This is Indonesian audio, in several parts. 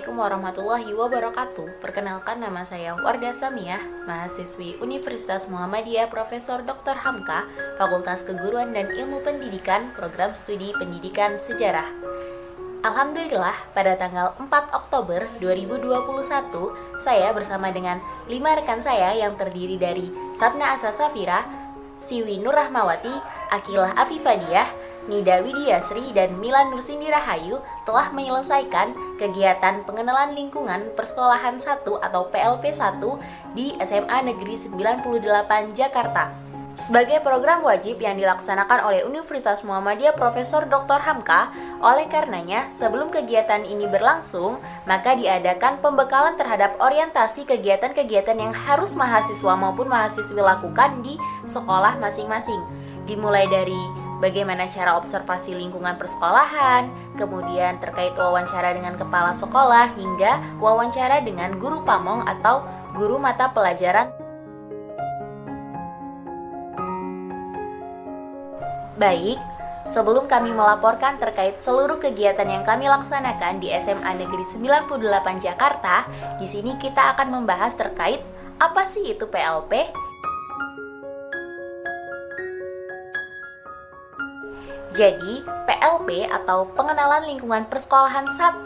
Assalamualaikum warahmatullahi wabarakatuh. Perkenalkan, nama saya Wardah Samiah, mahasiswi Universitas Muhammadiyah Profesor Dr. Hamka, Fakultas Keguruan dan Ilmu Pendidikan, Program Studi Pendidikan Sejarah. Alhamdulillah, pada tanggal 4 Oktober 2021, saya bersama dengan 5 rekan saya yang terdiri dari Sapna Asa Safira, Siwi Nur Rahmawati, Akilah Afifadiyah, Nida Widiasri, dan Milan Nursindi Rahayu telah menyelesaikan kegiatan pengenalan lingkungan persekolahan 1 atau PLP 1 di SMA Negeri 98 Jakarta. Sebagai program wajib yang dilaksanakan oleh Universitas Muhammadiyah Profesor Dr. Hamka, oleh karenanya sebelum kegiatan ini berlangsung, maka diadakan pembekalan terhadap orientasi kegiatan-kegiatan yang harus mahasiswa maupun mahasiswi lakukan di sekolah masing-masing. Dimulai dari bagaimana cara observasi lingkungan persekolahan, kemudian terkait wawancara dengan kepala sekolah, hingga wawancara dengan guru pamong atau guru mata pelajaran. Baik, sebelum kami melaporkan terkait seluruh kegiatan yang kami laksanakan di SMA Negeri 98 Jakarta, di sini kita akan membahas terkait apa sih itu PLP. Jadi, PLP atau Pengenalan Lingkungan Persekolahan 1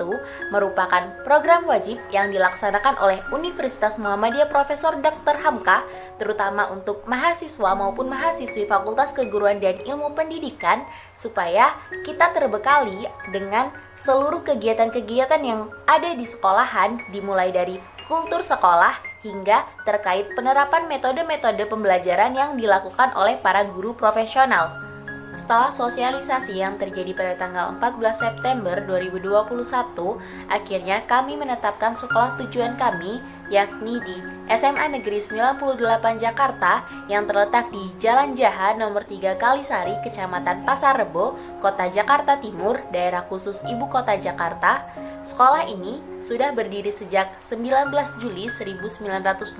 merupakan program wajib yang dilaksanakan oleh Universitas Muhammadiyah Profesor Dr. Hamka, terutama untuk mahasiswa maupun mahasiswi Fakultas Keguruan dan Ilmu Pendidikan, supaya kita terbekali dengan seluruh kegiatan-kegiatan yang ada di sekolahan, dimulai dari kultur sekolah hingga terkait penerapan metode-metode pembelajaran yang dilakukan oleh para guru profesional. Setelah sosialisasi yang terjadi pada tanggal 14 September 2021, akhirnya kami menetapkan sekolah tujuan kami, yakni di SMA Negeri 98 Jakarta yang terletak di Jalan Jaha nomor 3 Kalisari, Kecamatan Pasar Rebo, Kota Jakarta Timur, daerah khusus Ibu Kota Jakarta. Sekolah ini sudah berdiri sejak 19 Juli 1987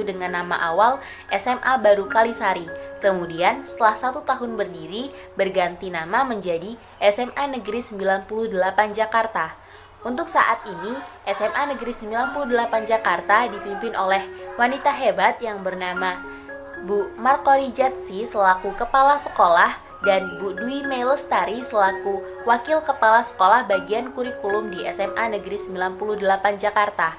dengan nama awal SMA Baru Kalisari. Kemudian setelah 1 tahun berdiri, berganti nama menjadi SMA Negeri 98 Jakarta. Untuk saat ini, SMA Negeri 98 Jakarta dipimpin oleh wanita hebat yang bernama Bu Markori Jatsi selaku Kepala Sekolah dan Bu Dwi Melestari selaku Wakil Kepala Sekolah Bagian Kurikulum di SMA Negeri 98 Jakarta.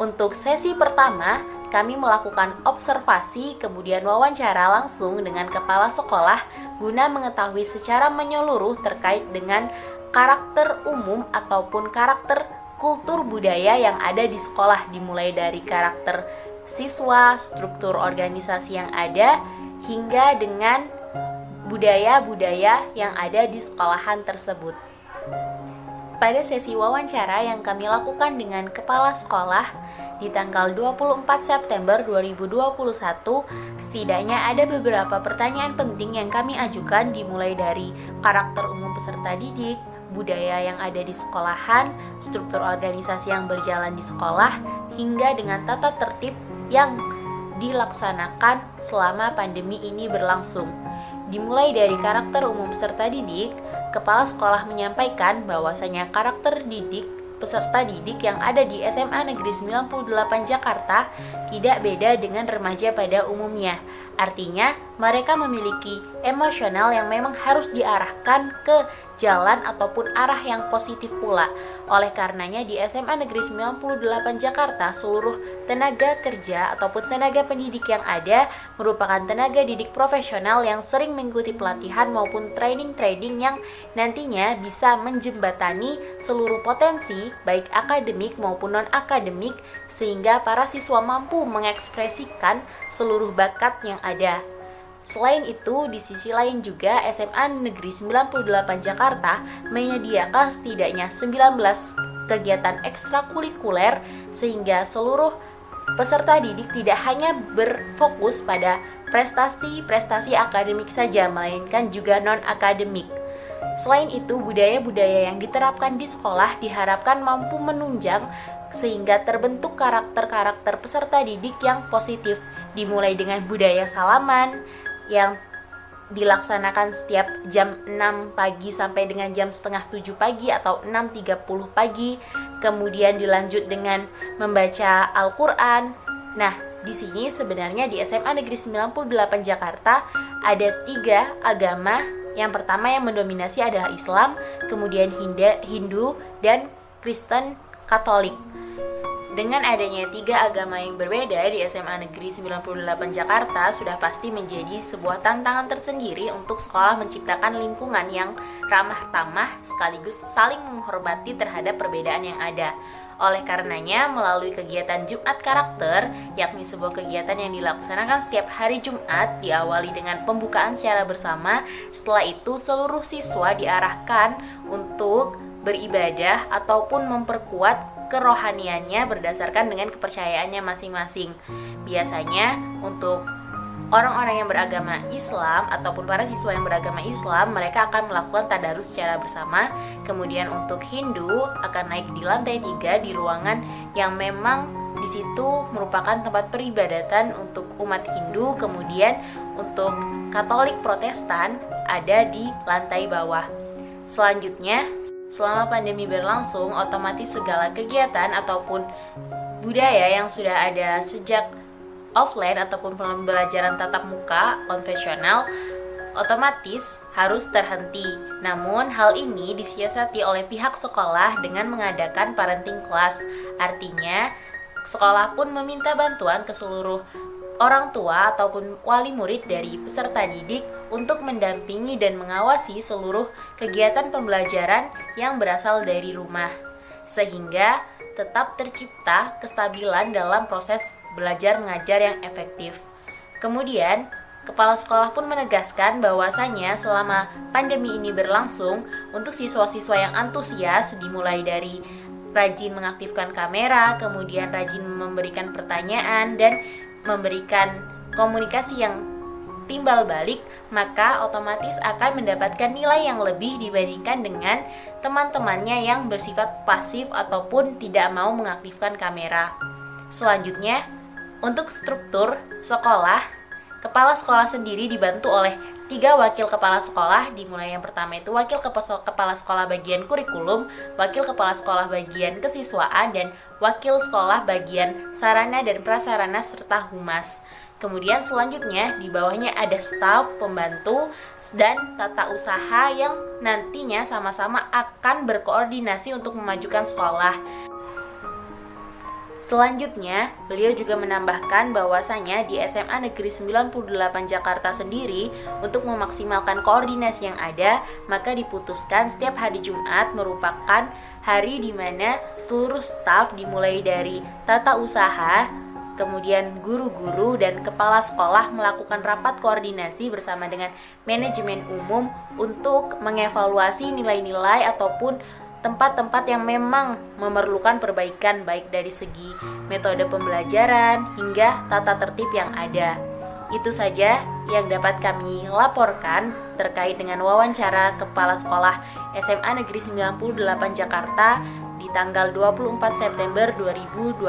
Untuk sesi pertama, kami melakukan observasi kemudian wawancara langsung dengan kepala sekolah guna mengetahui secara menyeluruh terkait dengan karakter umum ataupun karakter kultur budaya yang ada di sekolah, dimulai dari karakter siswa, struktur organisasi yang ada, hingga dengan budaya-budaya yang ada di sekolahan tersebut. Pada sesi wawancara yang kami lakukan dengan kepala sekolah di tanggal 24 September 2021, setidaknya ada beberapa pertanyaan penting yang kami ajukan, dimulai dari karakter umum peserta didik, budaya yang ada di sekolahan, struktur organisasi yang berjalan di sekolah, hingga dengan tata tertib yang dilaksanakan selama pandemi ini berlangsung. Dimulai dari karakter umum peserta didik, kepala sekolah menyampaikan bahwasanya karakter peserta didik yang ada di SMA Negeri 98 Jakarta tidak beda dengan remaja pada umumnya. Artinya, mereka memiliki emosional yang memang harus diarahkan ke jalan ataupun arah yang positif pula. Oleh karenanya di SMA Negeri 98 Jakarta, seluruh tenaga kerja ataupun tenaga pendidik yang ada merupakan tenaga didik profesional yang sering mengikuti pelatihan maupun training-training yang nantinya bisa menjembatani seluruh potensi baik akademik maupun non-akademik, sehingga para siswa mampu mengekspresikan seluruh bakat yang ada. Selain itu, di sisi lain juga SMA Negeri 98 Jakarta menyediakan setidaknya 19 kegiatan ekstrakurikuler, sehingga seluruh peserta didik tidak hanya berfokus pada prestasi-prestasi akademik saja, melainkan juga non-akademik. Selain itu, budaya-budaya yang diterapkan di sekolah diharapkan mampu menunjang sehingga terbentuk karakter-karakter peserta didik yang positif, dimulai dengan budaya salaman yang dilaksanakan setiap jam 6 pagi sampai dengan jam setengah 7 pagi atau 6.30 pagi. Kemudian dilanjut dengan membaca Al-Quran. Nah, di sini sebenarnya di SMA Negeri 98 Jakarta ada 3 agama. Yang pertama yang mendominasi adalah Islam, kemudian Hindu, dan Kristen Katolik. Dengan adanya 3 agama yang berbeda di SMA Negeri 98 Jakarta sudah pasti menjadi sebuah tantangan tersendiri untuk sekolah menciptakan lingkungan yang ramah tamah sekaligus saling menghormati terhadap perbedaan yang ada. Oleh karenanya, melalui kegiatan Jumat Karakter, yakni sebuah kegiatan yang dilaksanakan setiap hari Jumat, diawali dengan pembukaan secara bersama. Setelah itu, seluruh siswa diarahkan untuk beribadah ataupun memperkuat kerohaniannya berdasarkan dengan kepercayaannya masing-masing. Biasanya untuk orang-orang yang beragama Islam ataupun para siswa yang beragama Islam, mereka akan melakukan tadarus secara bersama. Kemudian untuk Hindu akan naik di lantai 3 di ruangan yang memang di situ merupakan tempat peribadatan untuk umat Hindu. Kemudian untuk Katolik Protestan ada di lantai bawah. Selanjutnya, selama pandemi berlangsung, otomatis segala kegiatan ataupun budaya yang sudah ada sejak offline ataupun pembelajaran tatap muka konvensional otomatis harus terhenti. Namun hal ini disiasati oleh pihak sekolah dengan mengadakan parenting class. Artinya, sekolah pun meminta bantuan ke seluruh orang tua ataupun wali murid dari peserta didik untuk mendampingi dan mengawasi seluruh kegiatan pembelajaran yang berasal dari rumah, sehingga tetap tercipta kestabilan dalam proses belajar mengajar yang efektif. Kemudian, kepala sekolah pun menegaskan bahwasanya selama pandemi ini berlangsung, untuk siswa-siswa yang antusias dimulai dari rajin mengaktifkan kamera, kemudian rajin memberikan pertanyaan dan memberikan komunikasi yang timbal balik, maka otomatis akan mendapatkan nilai yang lebih dibandingkan dengan teman-temannya yang bersifat pasif ataupun tidak mau mengaktifkan kamera. Selanjutnya, untuk struktur sekolah, kepala sekolah sendiri dibantu oleh 3 wakil kepala sekolah, dimulai yang pertama itu wakil kepala sekolah bagian kurikulum, wakil kepala sekolah bagian kesiswaan, dan wakil sekolah bagian sarana dan prasarana serta humas. Kemudian selanjutnya di bawahnya ada staf, pembantu, dan tata usaha yang nantinya sama-sama akan berkoordinasi untuk memajukan sekolah. Selanjutnya, beliau juga menambahkan bahwasanya di SMA Negeri 98 Jakarta sendiri, untuk memaksimalkan koordinasi yang ada, maka diputuskan setiap hari Jumat merupakan hari di mana seluruh staf dimulai dari tata usaha, kemudian guru-guru dan kepala sekolah melakukan rapat koordinasi bersama dengan manajemen umum untuk mengevaluasi nilai-nilai ataupun tempat-tempat yang memang memerlukan perbaikan baik dari segi metode pembelajaran hingga tata tertib yang ada. Itu saja yang dapat kami laporkan terkait dengan wawancara Kepala Sekolah SMA Negeri 98 Jakarta di tanggal 24 September 2021.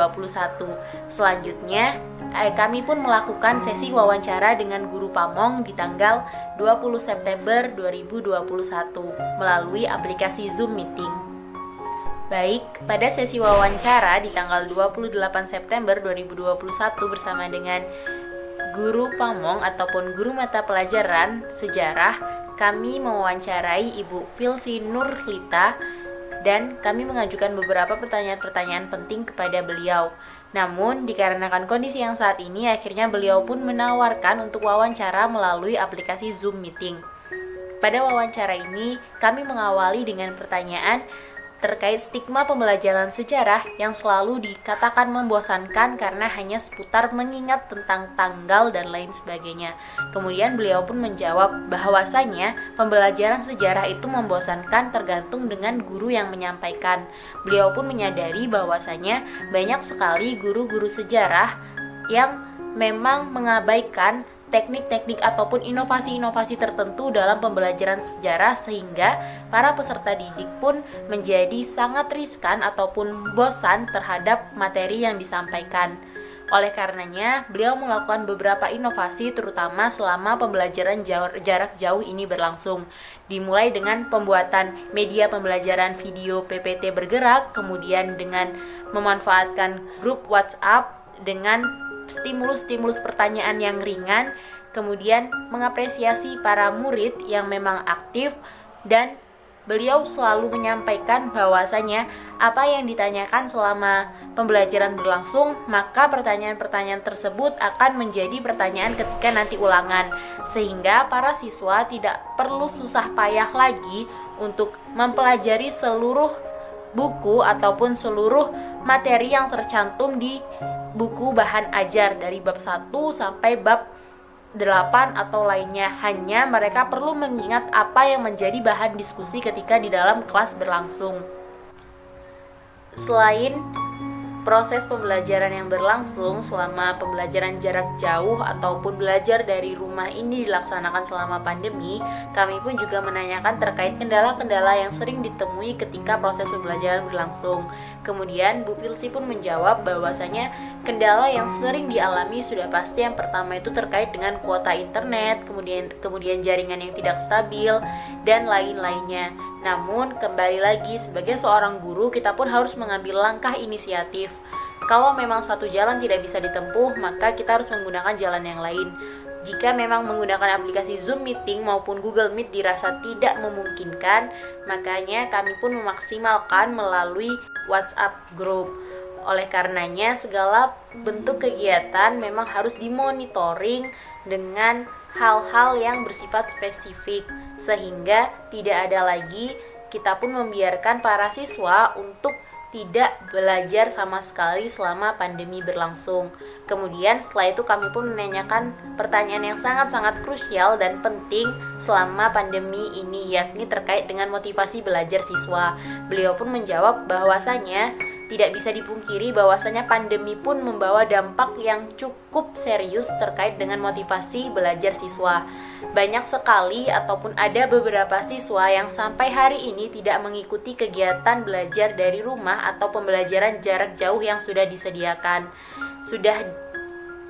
Selanjutnya, kami pun melakukan sesi wawancara dengan Guru Pamong di tanggal 20 September 2021 melalui aplikasi Zoom Meeting. Baik, pada sesi wawancara di tanggal 28 September 2021 bersama dengan Guru Pamong ataupun Guru Mata Pelajaran Sejarah, kami mewawancarai Ibu Filsi Nurlita dan kami mengajukan beberapa pertanyaan-pertanyaan penting kepada beliau. Namun, dikarenakan kondisi yang saat ini, akhirnya beliau pun menawarkan untuk wawancara melalui aplikasi Zoom Meeting. Pada wawancara ini, kami mengawali dengan pertanyaan terkait stigma pembelajaran sejarah yang selalu dikatakan membosankan karena hanya seputar mengingat tentang tanggal dan lain sebagainya. Kemudian beliau pun menjawab bahwasanya pembelajaran sejarah itu membosankan tergantung dengan guru yang menyampaikan. Beliau pun menyadari bahwasanya banyak sekali guru-guru sejarah yang memang mengabaikan teknik-teknik ataupun inovasi-inovasi tertentu dalam pembelajaran sejarah, sehingga para peserta didik pun menjadi sangat riskan ataupun bosan terhadap materi yang disampaikan. Oleh karenanya, beliau melakukan beberapa inovasi terutama selama pembelajaran jarak jauh ini berlangsung. Dimulai dengan pembuatan media pembelajaran video PPT bergerak, kemudian dengan memanfaatkan grup WhatsApp dengan stimulus-stimulus pertanyaan yang ringan, kemudian mengapresiasi para murid yang memang aktif, dan beliau selalu menyampaikan bahwasanya apa yang ditanyakan selama pembelajaran berlangsung, maka pertanyaan-pertanyaan tersebut akan menjadi pertanyaan ketika nanti ulangan, sehingga para siswa tidak perlu susah payah lagi untuk mempelajari seluruh buku ataupun seluruh materi yang tercantum di buku bahan ajar dari bab 1 sampai bab 8 atau lainnya. Hanya mereka perlu mengingat apa yang menjadi bahan diskusi ketika di dalam kelas berlangsung. Selain proses pembelajaran yang berlangsung selama pembelajaran jarak jauh ataupun belajar dari rumah ini dilaksanakan selama pandemi, kami pun juga menanyakan terkait kendala-kendala yang sering ditemui ketika proses pembelajaran berlangsung. Kemudian Bu Filsi pun menjawab bahwasanya kendala yang sering dialami sudah pasti yang pertama itu terkait dengan kuota internet, kemudian jaringan yang tidak stabil, dan lain-lainnya. Namun kembali lagi, sebagai seorang guru kita pun harus mengambil langkah inisiatif. Kalau memang satu jalan tidak bisa ditempuh, maka kita harus menggunakan jalan yang lain. Jika memang menggunakan aplikasi Zoom Meeting maupun Google Meet dirasa tidak memungkinkan, makanya kami pun memaksimalkan melalui WhatsApp Group. Oleh karenanya, segala bentuk kegiatan memang harus dimonitoring dengan hal-hal yang bersifat spesifik, sehingga tidak ada lagi kita pun membiarkan para siswa untuk tidak belajar sama sekali selama pandemi berlangsung. Kemudian setelah itu kami pun menanyakan pertanyaan yang sangat-sangat krusial dan penting selama pandemi ini, yakni terkait dengan motivasi belajar siswa. Beliau pun menjawab bahwasanya tidak bisa dipungkiri bahwasanya pandemi pun membawa dampak yang cukup serius terkait dengan motivasi belajar siswa. Banyak sekali ataupun ada beberapa siswa yang sampai hari ini tidak mengikuti kegiatan belajar dari rumah atau pembelajaran jarak jauh yang sudah disediakan.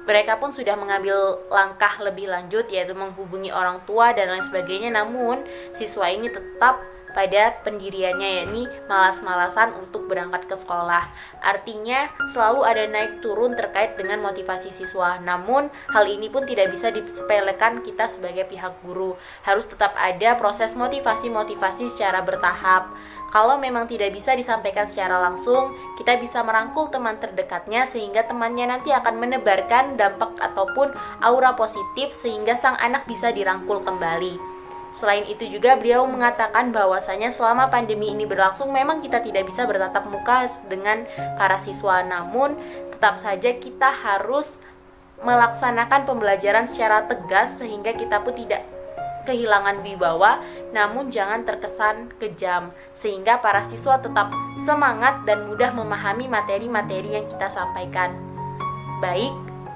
Mereka pun sudah mengambil langkah lebih lanjut, yaitu menghubungi orang tua dan lain sebagainya, namun siswa ini tetap pada pendiriannya, yakni malas-malasan untuk berangkat ke sekolah. Artinya selalu ada naik turun terkait dengan motivasi siswa. Namun hal ini pun tidak bisa disepelekan kita sebagai pihak guru. Harus tetap ada proses motivasi secara bertahap. Kalau memang tidak bisa disampaikan secara langsung, kita bisa merangkul teman terdekatnya sehingga temannya nanti akan menebarkan dampak ataupun aura positif sehingga sang anak bisa dirangkul kembali. Selain itu juga beliau mengatakan bahwasanya selama pandemi ini berlangsung memang kita tidak bisa bertatap muka dengan para siswa, namun tetap saja kita harus melaksanakan pembelajaran secara tegas sehingga kita pun tidak kehilangan wibawa, namun jangan terkesan kejam, sehingga para siswa tetap semangat dan mudah memahami materi-materi yang kita sampaikan. Baik,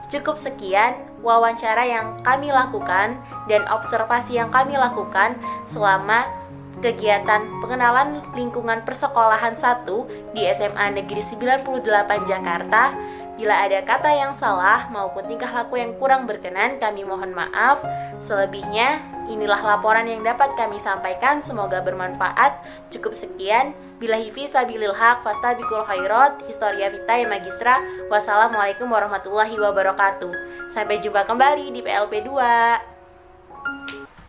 cukup sekian wawancara yang kami lakukan dan observasi yang kami lakukan selama kegiatan pengenalan lingkungan persekolahan 1 di SMA Negeri 98 Jakarta. Bila ada kata yang salah maupun tingkah laku yang kurang berkenan, kami mohon maaf. Selebihnya, inilah laporan yang dapat kami sampaikan. Semoga bermanfaat. Cukup sekian. Billahi fi sabilil haq, fastabiqul khairat, historia vitae magistra. Wassalamualaikum warahmatullahi wabarakatuh. Sampai jumpa kembali di PLP 2.